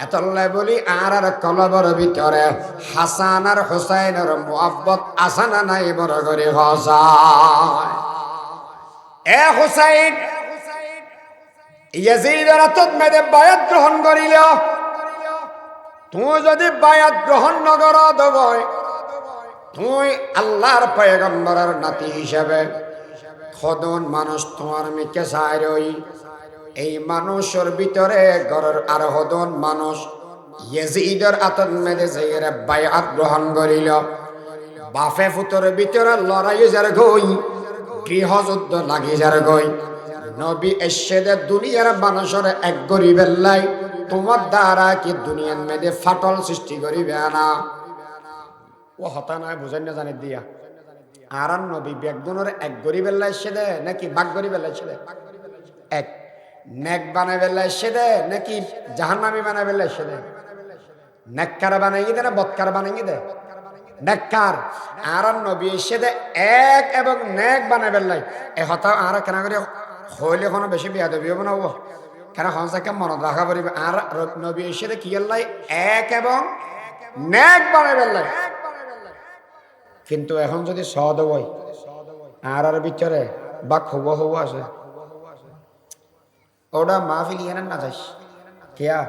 এতলাই বলি আর কলবর ভিতরে হাসান আর হুসাইনের মোহাব্বত আছে না নাই বড় করে হসায় এ হুসাইন ইয়াজিদের হাতত মেদে বায়াত গ্রহণ করিল তুই যদি বায়াত গ্রহণ নগর দেবয় তুই আল্লাহর পয়গম্বরের নাতি হিসেবে খদন মানুষ তোমার মিকে সাইরই এই মানুষের ভিতরে ঘরের আর হদন মানুষ ইয়াজিদের আতন মেদে যাইরে বায়াত গ্রহণ করিল বাফে ফুতর ভিতরে লড়াই যার গই গৃহযুদ্ধ লাগি যার গই নবী এসেদে দুনিয়ার মানুষের এক গরিবের লাই তোমার দ্বারা কি দুনিয়ার মেদে ফাটল সৃষ্টি করিবে না ও হতা নয় বুঝেন না জানি দিয়া আর নবী বেগুনের এক গরিবের লাই সেদে নাকি বাঘ গরিবের লাই সেদে এক নেক বানাবের লাই সেদে নাকি জাহান্নামী বানাবের লাই সেদে নেককার বানাই দে না বৎকার বানাই দে নেককার আর নবী সেদে এক এবং নেক বানাবের লাই এ হতা আর কেন করে হইলে কোনো বেশি বেয়াদবি হবে না ও কেন হনসাকে মনত রাখা পারিবে আর নবী সেদে কি লাই এক এবং নেক বানাবের লাই কিন্তু এখন যদি সদ হয় আর ভিতরে বা হবু আছে ওটা মাহফিল ইয়ান না যাইস কেয়া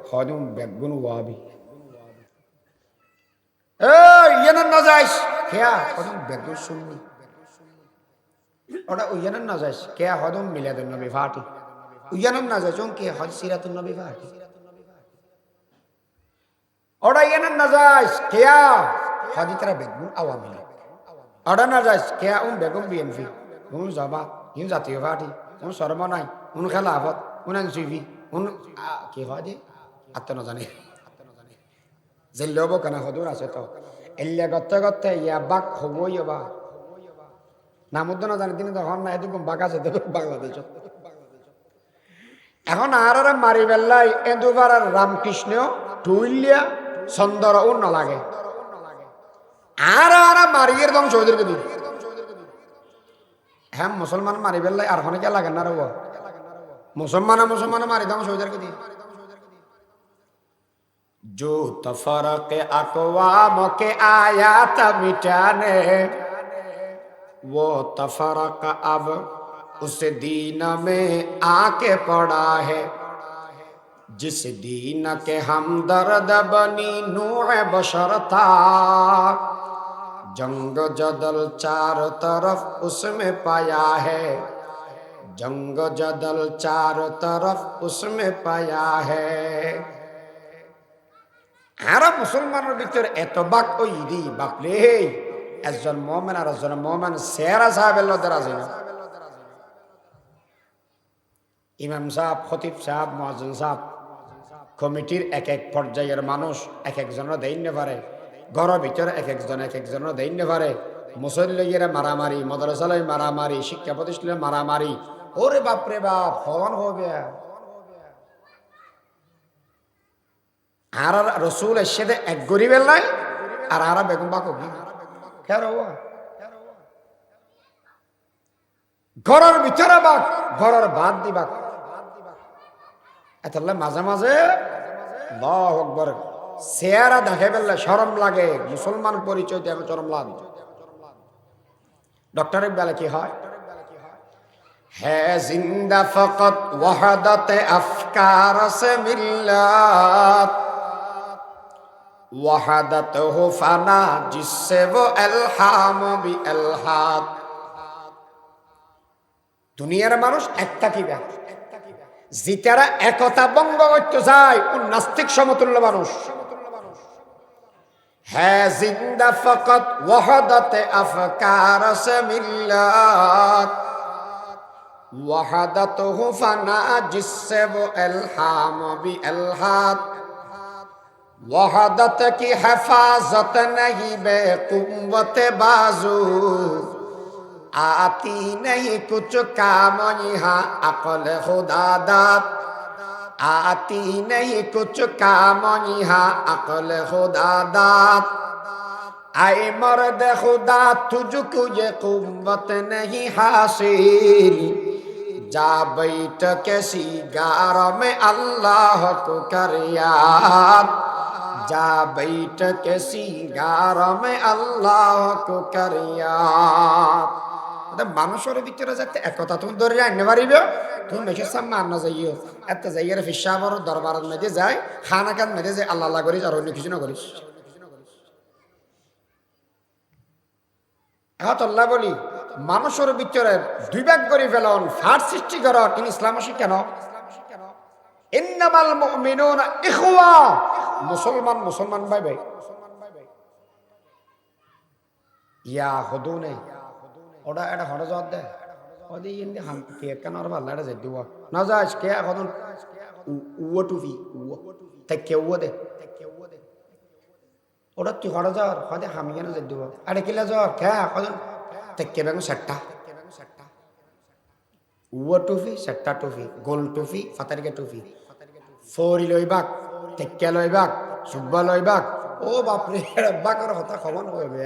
হদম বেগুন ওয়াবি ইয়ান না যাইস কেয়া হদম বেগুন শুননি ওটা উইয়ান না যাইস কেয়া হদম মিলাদুন নবী ফাটি উইয়ান না যাইস কে হজ সিরাতুন নবী ফাটি ওটা এনে না যাস কেয়া হাজিতারা বেগুন আওয়ামী লীগ ওটা না যাস কেয়া বেগম বিএনপি যাবা ইন জাতীয় পার্টি সরম নাই খেলাফত এনসিপি কি হয় দে আত্ম না জানে জেল্লব কেন সদুর আছে তো এলিয়া গতে গতে ইয়া বাক হবই বা নামুদ্দ না জানি তিনি তখন না এদিকে বাক আছে দেখুন বাংলাদেশ এখন আর মারি বেল্লাই এদুবার রামকৃষ্ণ টুইলিয়া চন্দর ও নালাগে আর মারিয়ে ধ্বংস হয়ে দিন হ্যাঁ মুসলমান মারি বেল্লাই আর হনে কে লাগে না রব মুসলমান মারি ধ্বংস হয়ে দিন जो तफरक अक़वाम के आयात मिटाने वो तफरक अब उस दीन में आके पड़ा है जिस दीन के हमदर्द बनी नूह बशर था जंग जदल चार तरफ उसमें पाया है जंग जदल चार तरफ उसमें पाया है আরা মুসলমানের ভিতরে এত বাক ওই দি বাপরে একজন মুমিন আর একজন মুমিন সেরা সাহেবের লদে রাজি না ইমাম সাহেব খতিব সাহেব মুয়াজ্জিন সাহেব কমিটির এক এক পর্যায়ের মানুষ এক একজনের দেইনে পারে ঘরের ভিতরে এক একজনের দেইনে পারে মুসল্লিরা মারামারি মাদ্রাসায় মারামারি শিক্ষা প্রতিষ্ঠানে মারামারি ওরে বাপরে বাপ হওয়ান হবে আর রসুল এসে এক গরিবের নাই আর বেগম বাক ঘরের ভিতরে বাক ঘরের বাদ দিবাক এত মাঝে মাঝে আল্লাহু আকবার চেহারা দেখে ফেললে শরম লাগে মুসলমান পরিচয় দিয়ে শরম লাগে ডক্টর ইকবাল কি হয় है जिंदा फकत वहदत अफकार से मिल्लत वहदत हो फना जिससे वो अलहाम भी अलहाद দুনিয়ার মানুষ একটা কি ব্যাগ জিতারা একতা বঙ্গ করতে যায় ও নাস্তিক সমতুল্য মানুষ হ্যাঁ জিন্দা ফকত ওয়াহদাত আফকার সে মিল্লাত वहदतहु फना जिससे वो इल्हाम भी इल्हाद वहदत की हिफाजत नहीं बेकुव्वत बाजू आती नहीं कुछ काम यहाँ अक़ल खुदा दात आती नहीं कुछ काम यहाँ अक़ल खुदा दात आए मर्द खुदा तुझको ये कुव्वत नहीं हासिल जा बैठ के सीगार में अल्लाह को कर याद जा बैठ के सीगार में अल्लाह को कर याद মানুষের ভিতরে যাতে একতা তুমি ধরে রাখতে পারিবে তুমি মেসের সামনে আন্না যাইও এত যাইয়ের ফিসাবর দরবারের মধ্যে যায় খানাকান মধ্যে যায় আল্লাহ আল্লাহ করিস আর অন্য কিছু না করিস আল্লাহ বলি মানুষের ভিতরে দুই ভাগ করে ফেলন ফাট সৃষ্টি করন ইন ইসলাম কেন ইন্নামাল মুমিনুনা ইখওয়া মুসলমান মুসলমান ভাই ভাই ইয়া হুদুনে ওটা এটা হড় জবাব দে ওদি ইন্দি হাম কে কেন আর ভালো এটা দিও না যাস কে এখন উও টুফি উও তাকে উও দে ওটা তুই হড় জ্বর হদে হামি কেন দিব আরে কিলা জ্বর কে এখন তেকে বেগম সেটটা উও টুফি সেটটা টুফি গোল টুফি ফাতারিকা টুফি ফরি লইবাক তেকে লইবাক সুব্বা লইবাক ও বাপরে বাকর হতা খবর হবে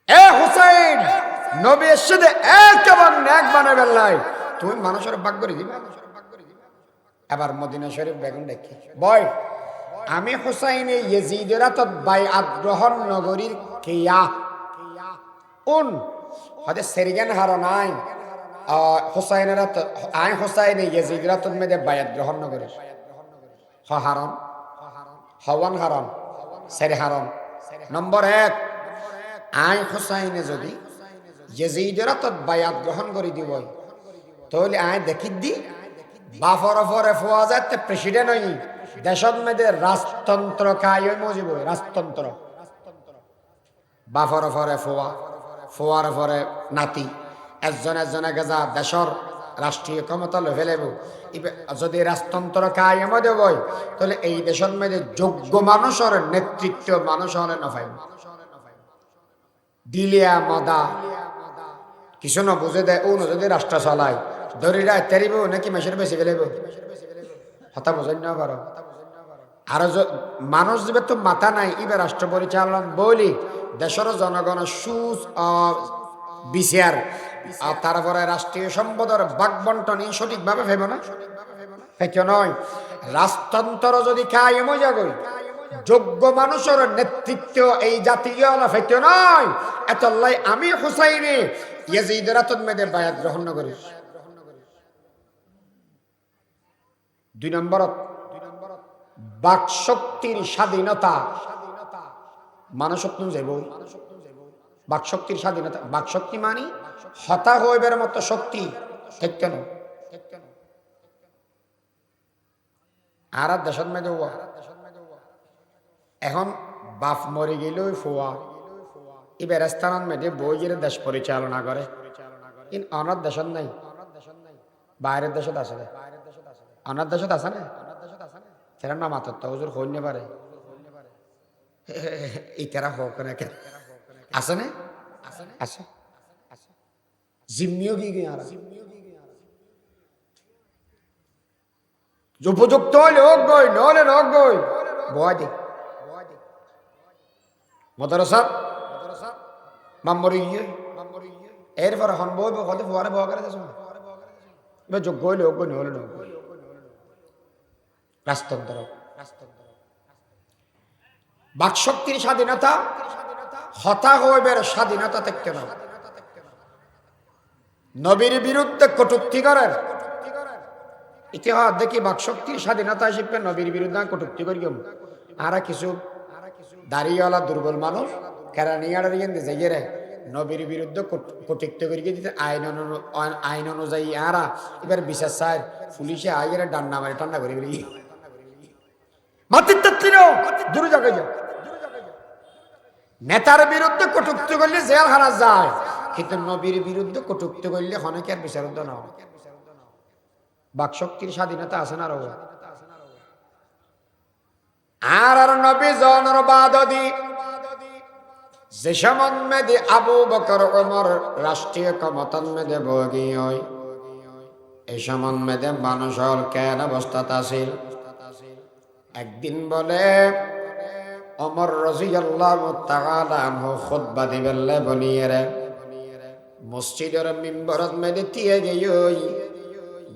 এ হুসাইন নবী এসে একেবারে নেক বানাবে লাই তুমি মানুষের ভাগ করে দিবা এবার মদিনা শরীফ বেগম দেখি বয় আমি হুসাইনে ইয়েজিদের হাতত বাইআত গ্রহণ নগরীর কিয়া উন হদে সেরিগান হারো নাই হুসাইনের হাত আই হুসাইনে ইয়েজিদের হাতত মধ্যে বাইআত গ্রহণ নগরীর হ হারাম হওয়ান হারাম সেরি হারাম নম্বর 1 আই হুসাইনে যদি ইয়েজিদের হাতত বাইআত গ্রহণ করি দিব তাহলে আই দেখি দি বাফর ফরে ফোয়া যাতে প্রেসিডেন্ট হই দেশত মেয়েদের রাজতন্ত্র কায় মজিব রাজতন্ত্র বাফর ফরে ফোয়া ফোয়ার ফরে নাতি একজনে গেজা দেশর রাষ্ট্রীয় ক্ষমতা লো ফেলেব যদি রাজতন্ত্র কায়েম দেব তাহলে এই দেশের মধ্যে যোগ্য মানুষের নেতৃত্ব মানুষের নফাইব দিলিয়া মদা কিছু না বুঝে দেয় ও যদি রাষ্ট্র চালায় দরিরা তেরিব নাকি মেসের বেশি ফেলেব হতা বোঝেন না পারো আর মানুষ যে তো মাথা নাই এবার রাষ্ট্র পরিচালনা বলি দেশের জনগণ সুস বিচার আর তারপরে রাষ্ট্রীয় সম্পদের বাক বন্টন সঠিকভাবে ভেব না ফেকে নয় রাজতন্ত্র যদি কায়েম যাগই যোগ্য মানুষের নেতৃত্ব এই জাতীয় ফেকে নয় এতলাই আমি হুসাইনে ইয়াজিদের হাতত মেদে বায়াত গ্রহণ করি 2 নম্বরত বাক শক্তির স্বাধীনতা মানুষ যাইব বাক শক্তির স্বাধীনতা বাক শক্তি মানি হতা হইবার মতো শক্তি থাকতে না আর দেশের মেয়েদের এখন বাপ মরে গেল ফোয়া এবার স্থান মেয়েদের বইয়ের দেশ পরিচালনা করে কিন্তু অনার দেশের নাই বাইরের দেশত আছে অনার দেশত আছে না সেটা না মাত্র তো হুজুর হইতে পারে এই তেরা হোক না কেন আছে না আছে জিম্মিও কি আর উপযুক্ত হলে হোক গই নহলে নহক গই বয় দে মদরসা মামরি এরপর হন বই কত ফুয়ারে বয়া করে যাচ্ছে যোগ্য হইলে হোক গই নহলে নহক রাজতন্ত্র বাকশক্তির স্বাধীনতা হতা হইবার স্বাধীনতা থাকতে না নবীর বিরুদ্ধে কটূক্তি করার ইতিহাস দেখি বাকশক্তির স্বাধীনতা হিসেবে নবীর বিরুদ্ধে কটূক্তি করি আর কিছু দাঁড়িয়েওয়ালা দুর্বল মানুষ কেরানিয়ার যাইয়ে নবীর বিরুদ্ধে কটূক্তি করি দিতে আইন অনুযায়ী আরা এবার বিচার চায় পুলিশে আইয়ের ডান্না মারি টান্না করে বেরিয়ে নেতার বিরুদ্ধে কটূক্তি করলে জেল হারা যায় কিন্তু নবীর বিরুদ্ধে কটূক্তি করলে অনেকে আর বিচারুদ্ধ না বাকশক্তির স্বাধীনতা আছে না আর নবী জনের বাদদি যে সমন মেদে আবু বকর ওমর রাষ্ট্রীয় ক্ষমতার মেদে ভোগী হয় এই সমন মেদে মানুষের কেন অবস্থাত আছিল একদিন বলে ওমর রাদিয়াল্লাহু তাআলা আনহু খুতবা দিবেলে বনিয়েরে মসজিদের মিম্বরত মেদে টিয়ে গই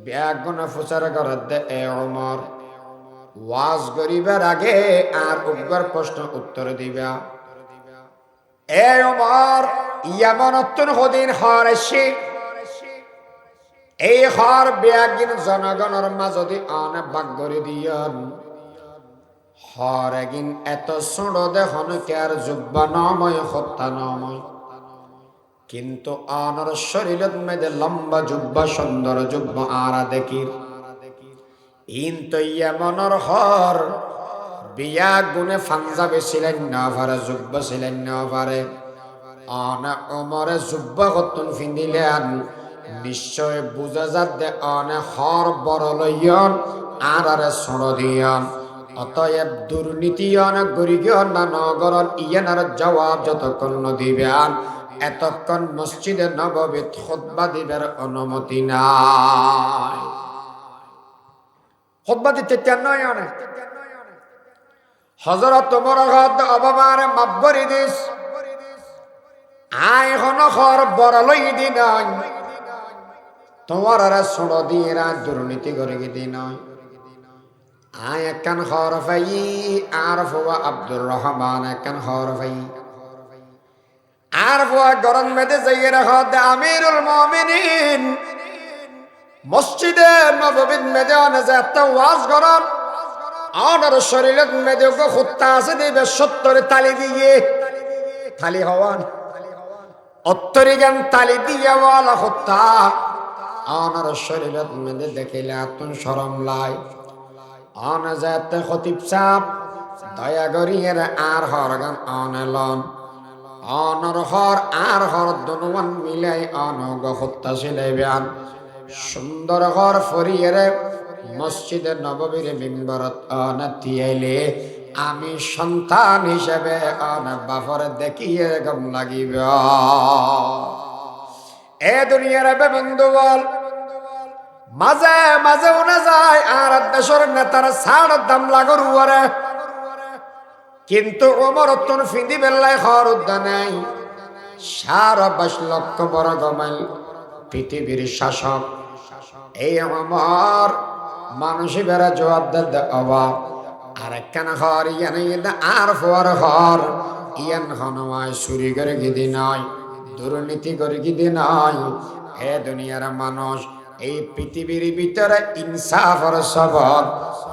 ব্যাগনা ফুসার করতে এ ওমর ওয়াজ করিবার আগে আর উগ্র প্রশ্ন উত্তর দিবা এ ওমর ইয়ামানতুন হদিন হারশি এই হার ব্যাগিন জনগণের মাঝদি আনে ভাগ করে দিয়ান হরগিন এত ছোট দেখুন কার জুব্বা নময় হত্যা নময় কিন্তু আনার শরীরত মেদে লম্বা জুব্বা সুন্দর জুব্বা আরা দেখির ইন্ত ইয়ামনের হর বিয়া গুনে ফাঞ্জাবে ছিলেন না পারে জুব্বা ছিলেন না পারে আনা ওমরে জুব্বা কতন ফিন্দিলেন নিশ্চয় বুঝা যাতে আনে হর বড় লইয়ন আরারে ছোট দিয়ান অতএব দুর্নীতি অনেক গরিগিয়ন না নগরন ইয়ানার জবাব যতক্ষণ দিবেন এতক্ষণ মসজিদে নববীত খুতবা দিবার অনুমতি নাই খুতবা দিতে চান নয় অনেক হযরত ওমর অবামারে মাবরি দিস আই হনখর বড় লই দিন তোমার আর ছোট দিয়ে দুর্নীতি করে দিন আয় একখান হরফাই আর ফুয়া আব্দুর রহমান একখান হরফাই আর ফুয়া গরম মেদে যাইয়ে রাখ আমিরুল মুমিনিন মসজিদে নববীর মেদে অনেজে একটা ওয়াজ গরম আর শরীরের মেদে খুত্তা আছে দিবে 70 তালি দিয়ে তালি হওয়ান 70 গান তালি দিয়ে ওয়ালা খুত্তা আর শরীরের মেদে দেখিলে আতুন শরম লাই অন যেতে খতিব সাপ দয়া করিয়ে আর হরগান অনলন অনর হর আর হর দনুয়ান মিলাই অনগ হত্যা সিলাইবান সুন্দর ঘর ফরিয়ে মসজিদের নববীর মিম্বরত অনাতিয়াইলে আমি সন্তান হিসেবে অন বাফর দেখিয়ে গম লাগিব এ দুনিয়ার বন্ধু বল মাঝে মাঝে উনা যায় আর দেশের নেতার ছাড় দাম লাগর উয়ারে কিন্তু ওমরতন ফিন্দি বেল্লাই হর উদ্যানেই 22 লক্ষ বর্গ মাইল পৃথিবীর শাসক এই আমার মানুষই বেড়া জবাব দে অভাব আর একখান হর ইয়ান আর ফর হর ইয়ান হনমায় চুরি করে গিদি নয় দুর্নীতি করে গিদি নয় হে দুনিয়ার মানুষ এই পৃথিবীর ভিতরে ইনসাফর সবক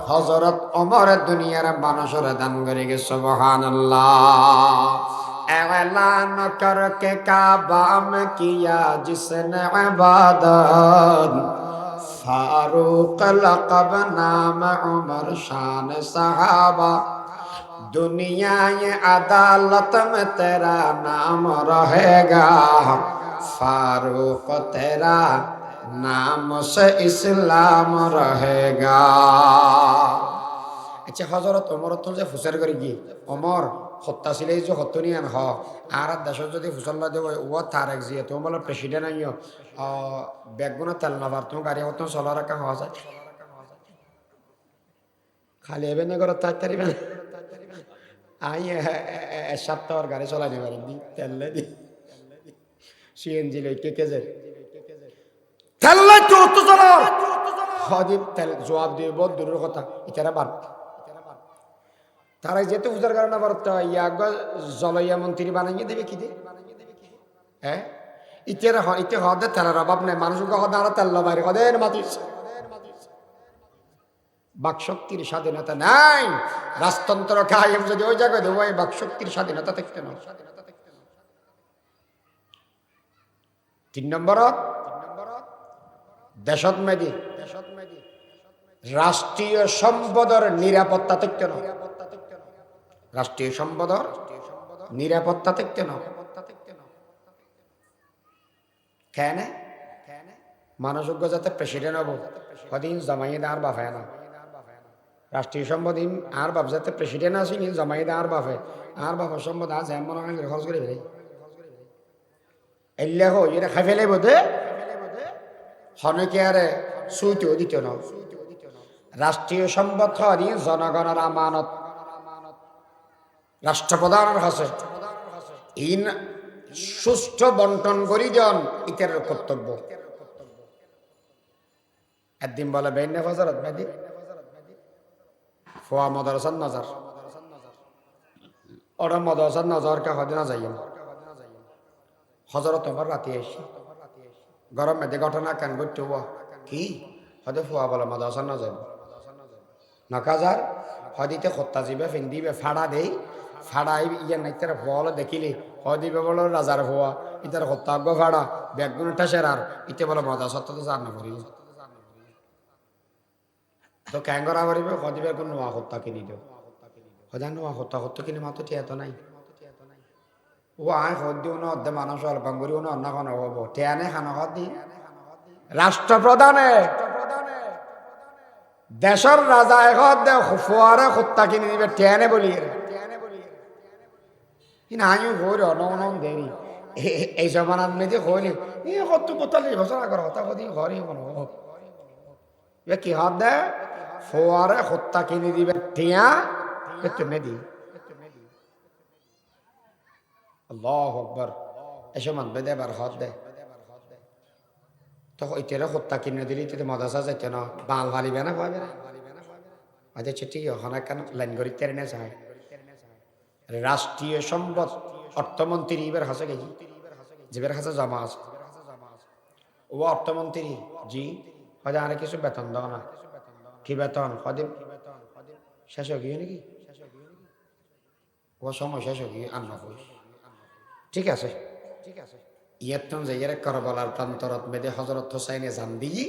হযরত ওমর দুনিয়ার মানুষের দান করে গে সুবহানাল্লাহ এলান করকে কাবা মে কিয়া জিসনে ইবাদত फारूक लक़ब नाम उमर शान सहाबा दुनिया ये अदालत में तेरा नाम रहेगा फारूक तेरा नाम से इस्लाम रहेगा अच्छा हजरत उमर तो जे फुसर करी गी उमर হত্যা ছিল যে হত্যনিয়ান হ আর দেশের যদি ফুসল্লা দেব ও তার এক জিয়ে তুমি বলো প্রেসিডেন্ট আইও ব্যাগগুলো তেল নাবার তুমি গাড়ি হতো চলা রাখা হওয়া যায় খালি এবে না করে তাড়াতাড়ি আই এক সপ্তাহ গাড়ি চলাই নিতে পারি তেল দি সিএনজি লই কে কেজে তেল লাই তো তো চলো হদিম তেল জবাব দিয়ে বহুত দূরের কথা ইতারা বাদ তারা যেতে পূজার কারণে আবার ইয়াগ জলইয়া মন্ত্রী বানাইয়ে দেবে কি দে হ্যাঁ ইতে হদে তেলের অভাব নেই মানুষকে হদে আরো তেল বাইরে হদের মাতিস বাকশক্তির স্বাধীনতা নাই রাজতন্ত্র কায়েম যদি ওই জায়গায় দেবো এই বাকশক্তির স্বাধীনতা থাকতে না 3 নম্বর দেশত মেদি রাষ্ট্রীয় সম্পদের নিরাপত্তা থাকতে না রাষ্ট্রীয় সম্পদের নিরাপত্তা থাকতে না কেন মানুষজ্ঞ যাতে প্রেসিডেন্ট হব কদিন জমাইয়ে আর বাফায় না রাষ্ট্রীয় সম্পদ আর বাপ যাতে প্রেসিডেন্ট আসেনি জমাইয়ে আর বাফে আর বাফার সম্পদ আজ এমন খরচ করে ফেলে এল্লা হো এটা খাই ফেলে বোধে হনকে আরে সুইতেও দিত না রাষ্ট্রীয় সম্পদ হরি জনগণের আমানত রাষ্ট্রপ্রধানের কাছে ইন সুষ্ঠু বন্টন করি দেন ইতার কর্তব্য একদিন বলে বেইনে হযরত মেদি ফোয়া মাদ্রাসার নজর ওরা মাদ্রাসার নজর কা হদে না যাইম হযরত ওমর রাতে এসে গরম মেদি ঘটনা কান করতে হওয়া কি হদে ফোয়া বলে মাদ্রাসার নজর নকাজার হদিতে হত্যা যাবে ফিন্দিবে ফাড়া দেই ফাড়াই ইয়ে নাই তার ফল দেখিলে হদিবে বলো রাজার হওয়া ইতার হত্যাজ্ঞ ফাড়া ব্যাগুন ঠাসের আর ইতে বলো মজা সত্য তো জান না করিব তো ক্যাঙ্গরা করিবে হদিবে কোন নোয়া হত্যা কিনি দেও হদা নোয়া হত্যা কিনে মাত্র টিয়া নাই ও আয় হদ দিও না অর্ধে মানুষ অল্পাঙ্গুরিও না অন্য খানো হবো টিয়ানে খানো হদ দি রাষ্ট্রপ্রধানে দেশের রাজা এখন ফোয়ারে হত্যা কিনে দিবে টিয়ানে বলিয়ে কিন্তু আমিও হইল নন দেরি এই জমানার মেয়েদের হইলে এ কত 45 বছর আগর হতা কদি ঘরে মনে হোক কি হাত দে ফোয়ারে হত্যা কিনে দিবে টিয়া তুমি দি আল্লাহু আকবার এসে মান বেদে বার হাত দে তো ইতেরে হত্যা কিনে দিলি তো মাদ্রাসা যাইতে না বাল হারিবে না কইবে না আচ্ছা ঠিক ওখানে কেন লাইন করি তেরে না যায় রাষ্ট্রীয় সম্পদ অর্থমন্ত্রী এবার হাসে গেছি যেবার হাসে জমা আছে ও অর্থমন্ত্রী জি হয়তো আর কিছু বেতন দাও না কি বেতন কদিন শেষ হয়ে গিয়ে নাকি ও সময় শেষ হয়ে গিয়ে আন্ন ঠিক আছে ইয়াতন যাইয়ারে করবলার প্রান্তরত মেদে হযরত হুসাইনে জান দিই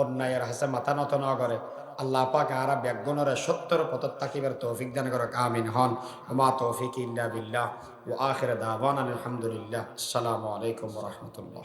অন্যায়ের হাসে মাথা নত না করে আল্লাহ পাক আর ব্যাগগুণরে সত্যর পথ তাকিবের তৌফিক দান করক আমিন হন ওমা তৌফিক ইল্লা বিল্লাহ ওয়া আখির দাওয়ানা আলহামদুলিল্লাহ আসসালামু আলাইকুম ওয়া রাহমাতুল্লাহ